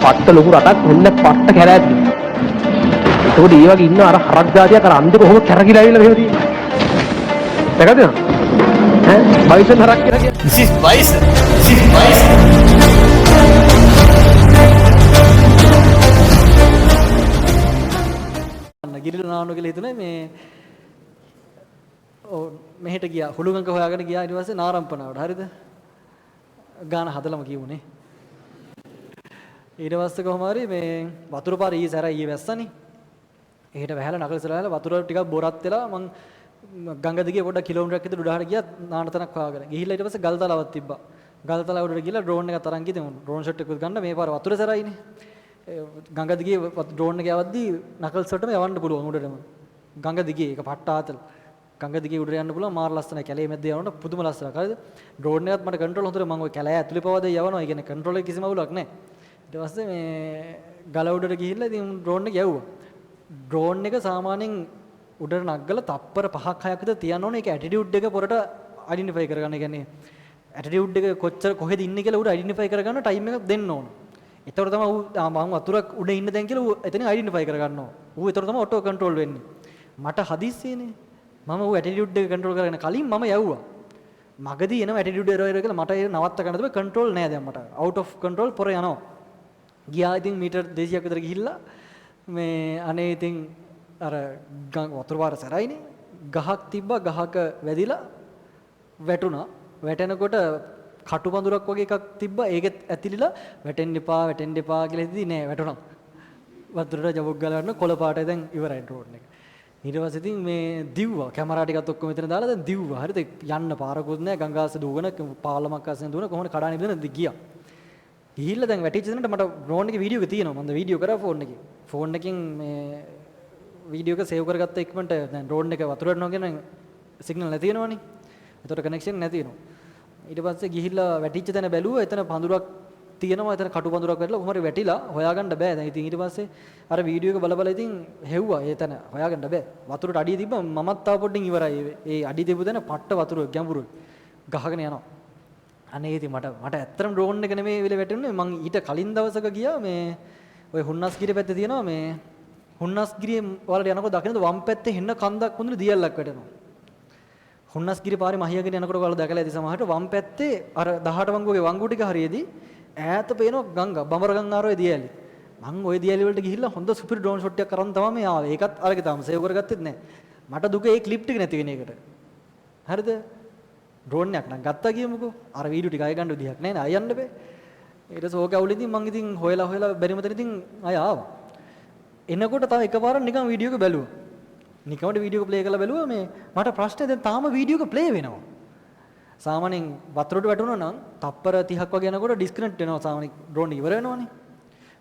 පට්ට ලොකු රටක් මෙන්න පට්ට කැරෑත්. ඒකෝට ඒ වගේ ඉන්න අර හරක් జాතියක් අර අන්දේ කොහොම කැරකිලා ඇවිල්ලා මෙහෙම තියෙන්නේ. දැකද ඈ බයිසන් හරක් කියලා කියන්නේ. This is bison. This is bison. ගිරිල නානු කියලා හිතුනේ මේ මෙහෙට ගියා හුළුගංග හොයාගෙන ගියා ඊට පස්සේ නාරම්පනාවට හරිද ගාන හදලම කියුනේ ඊට පස්සේ කොහොම හරි මේ වතුර පාර ඊ සැර ඊ වැස්සනේ එහෙට වැහැලා නගලසලාලා වතුර ටිකක් බොරත් වෙලා මං ගංගා දිගේ පොඩ්ඩක් කිලෝමීටරයක් විතර උඩහට ගියා නානතනක් හොයාගෙන ගිහිල්ලා ඊට පස්සේ ගල්තලාවක් තිබ්බා ගල්තලාව උඩට ගිහලා ඩ්‍රෝන් එක තරන් ගිහින් ඩ්‍රෝන් ෂොට් එකකුත් ගන්න මේ පාර වතුර සැරයිනේ ගංගා දිගේ ඩ්‍රෝන් එක යවද්දී නකල්ස් වලටම යවන්න පුළුවන් උඩටම ගංගා දිගේ ඒක පට්ටාතල් ගංගා දිගේ උඩට යන්න පුළුවන් මාර ලස්සනයි කැලේ මැද්ද යනකොට පුදුම ලස්සනක් හරිද ඩ්‍රෝන් එකත් මට කන්ට්‍රෝල් හොඳට මම ඔය කැලේ ඇතුලේ පවද යවනවා ඒ කියන්නේ කන්ට්‍රෝල් එක කිසිම අවුලක් නැහැ ඊට පස්සේ මේ ගල උඩට ගිහිල්ලා ඉතින් ඩ්‍රෝන් එක යවුවා ඩ්‍රෝන් එක සාමාන්‍යයෙන් උඩට නග්ගලා තප්පර 5ක් 6ක් විතර තියන්න ඕනේ ඒක ඇටිටියුඩ් එක පොරට අයිඩෙන්ටිෆයි කරගන්න. ඒ කියන්නේ ඇටිටියුඩ් එක කොච්චර කොහෙද ඉන්නේ කියලා උඩ අයිඩෙන්ටිෆයි කරගන්න ටයිම් එකක් දෙන්න ඕන. ඒතකොට තමයි ඌ මම වතුරක් උඩ ඉන්න දැන් කියලා ඌ එතනින් අයිඩෙන්ටිෆයි කරගන්නවා. ඌ ඒතකොට තමයි ඔටෝ කන්ට්‍රෝල් වෙන්නේ. මට හදිස්සියනේ. මම ඌ ඇටිටියුඩ් එක කන්ට්‍රෝල් කරගෙන කලින් මම යවුවා. මගදී එනවා ඇටිටියුඩ් එරර් කියලා මට ඒක නවත්ත ගන්න තිබ්බේ කන්ට්‍රෝල් නෑ දැන් මට. අවුට් ඔෆ් කන්ට්‍රෝල් පොර යනවා. ගියා ඉතින් මීටර් 200ක් විතර ගිහිල්ලා මේ අනේ ඉතින් අර වතුර පාර සැරයිනේ ගහක් තිබ්බා ගහක වැදිලා වැටුණා වැටෙනකොට කටු පඳුරක් වගේ එකක් තිබ්බා ඒකෙත් ඇතිලිලා වැටෙන්න එපා කියලා හිතදී නෑ වැටුණා වතුරට ජබුක් ගලවන්න කොළ පාටේ දැන් ඉවරයි ඩ්‍රෝන් එක ඊට පස්සේ ඉතින් මේ දිව්වා කැමරා ටිකත් ඔක්කොම මෙතන දාලා දැන් දිව්වා හරිද යන්න පාරකුත් නෑ ගංගාස දුවන පාලමක් අස්සෙන් දුවන කොහොමද කඩානේ බෙදන ගියා ගිහිල්ලා දැන් වැටිච්ච තැනට මට ඩ්‍රෝන් එකේ වීඩියෝ එක තියෙනවා මම වීඩියෝ කරා ෆෝන් එකකින් මේ වීඩියෝ එක සේව් කරගත්ත ඉක්මනට දැන් ඩ්‍රෝන් එක වතුරට යනවා කියන සිග්නල් නැති වෙනවනේ. ඒතකොට කනෙක්ෂන් නැති වෙනවා. ඊට පස්සේ ගිහිල්ලා වැටිච්ච තැන බැලුවා එතන පඳුරක් තියෙනවා එතන කටු පඳුරක් වැටලා කොහොම හරි වැටිලා හොයාගන්න බෑ. දැන් ඉතින් ඊට පස්සේ අර වීඩියෝ එක බල ඉතින් හෙව්වා එතන හොයාගන්න බෑ. වතුරට අඩිය තිබ්බා මමත් තාම පොඩ්ඩින් ඉවරයි. ඒ අඩිය තිබ්බ තැන පට්ට වතුර ගැඹුරු ගහගෙන යනවා. අනේ ඉතින් මට ඇත්තටම ඩ්‍රෝන් එක නෙමෙයි වෙලේ වැටුනේ මං ඊට කලින් දවසක ගියා මේ ඔය හුන්නස්ගිරිය පැත්තේ තියෙනවා මේ හුන්නස්ගිරිය වලට යනකොට දකින්නද වම් පැත්තේ හෙන්න කන්දක් මුදුනේ දියල්ලක් වැටෙනවා. හුන්නස්ගිරිය පාරේ මහියගෙන යනකොට ඔයාලා දැකලා ඇති සමහරට වම් පැත්තේ අර 18 වංගුවේ වංගු ටික හරියේදී ඈත පේනවා ගංගා බඹර ගංගාරෝයේ දියැලි. මං ওই දියැලි වලට ගිහිල්ලා හොඳ සුපිරි ඩ්‍රෝන් ෂොට් එකක් කරන් තමයි මේ ආවේ. ඒකත් අරගෙන තාම සේව් කරගත්තෙත් නැහැ. මට දුක ඒ ක්ලිප් ටික නැති වෙන එකට. හරිද? ඩ්‍රෝන් එකක් නම් ගත්තා කියමුකෝ. අර වීඩියෝ ටික අය ගන්න විදිහක් නැහැ නේ. අය යන්න බෑ. ඊට පස්සේ ඕක අවුලෙන් මං ඉතින් හොයලා බැරිම තැන ඉතින් අය ආවා. එනකොට තව එකපාරක් නිකන් වීඩියෝ එක බැලුවා. නිකම්ම වීඩියෝ එක ප්ලේ කරලා බැලුවා මේ මට ප්‍රශ්නේ දැන් තාම වීඩියෝ එක ප්ලේ වෙනවා. සාමාන්‍යයෙන් වතුරට වැටුණා නම් තප්පර 30ක් වගේ යනකොට ඩිස්කනෙක්ට් වෙනවා සාමාන්‍යයෙන් ඩ්‍රෝන් ඉවර වෙනවනේ.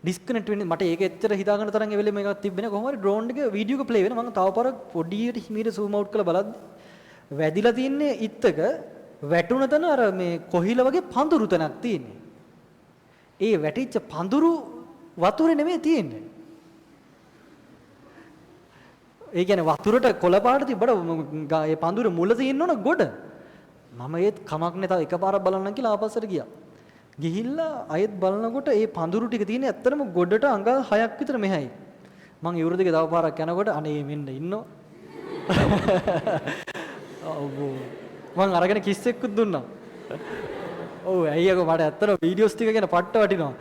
ඩිස්කනෙක්ට් වෙන්නේ මට ඒක එච්චර හිතා ගන්න තරම් ඒ වෙලේ මේකක් තිබ්බේ නැහැ. කොහොම හරි ඩ්‍රෝන් එක වීඩියෝ එක ප්ලේ වෙනවා. මම තව පාරක් පොඩියට හිමීට zoom out කරලා බලද්දි වැදිලා තින්නේ ඉත්තක වැටුණ තැන අර මේ කොහිල වගේ පඳුරු තැනක් තියෙන්නේ. ඒ වැටිච්ච පඳුරු වතුරේ නෙමෙයි තියෙන්නේ. ඒ කියන්නේ වතුරට කොළ පාට තිබ්බට ඒ පඳුර මුල තියෙන්න ඕන ගොඩ. මම ඒත් කමක් නැත එකපාරක් බලන්න කියලා ආපස්සට ගියා. ගිහිල්ලා අයෙත් බලනකොට ඒ පඳුරු ටික තියෙන්නේ ඇත්තටම ගොඩට අඟල් 6ක් විතර මෙහායි. මං ඉවුරු දෙක තව පාරක් යනකොට අනේ මෙන්න ඉන්නවා. මං අරගෙන කිස්සෙක්කුත් දුන්නා. ඔව් අයියෝ මට ඇත්තට වීඩියෝස් ටික ගැන පට්ට වටිනවා.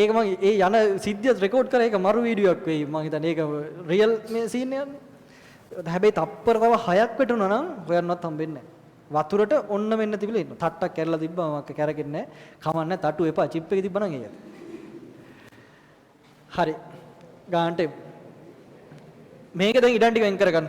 ඒක මම ඒ යන සිද්ධියත් රෙකෝඩ් කරා ඒක මරු වීඩියෝ එකක් වෙයි. මම හිතන්නේ ඒක රියල් මේ සීන් එකක්. හැබැයි තප්පර තව 6ක් වැටුණා නම් හොයන්නවත් හම්බෙන්නේ නැහැ. වතුරට ඔන්න මෙන්න තිබිලා ඉන්නවා. තට්ටක් කැරලා තිබ්බා මම කැරගෙන්නේ නැහැ. කමන්නේ තට්ටු එපා චිප් එකේ තිබ්බා නම් ඒක. හරි. ගාන්ට මේක දැන් ඉඩම් ටික වෙන් කරගන්න.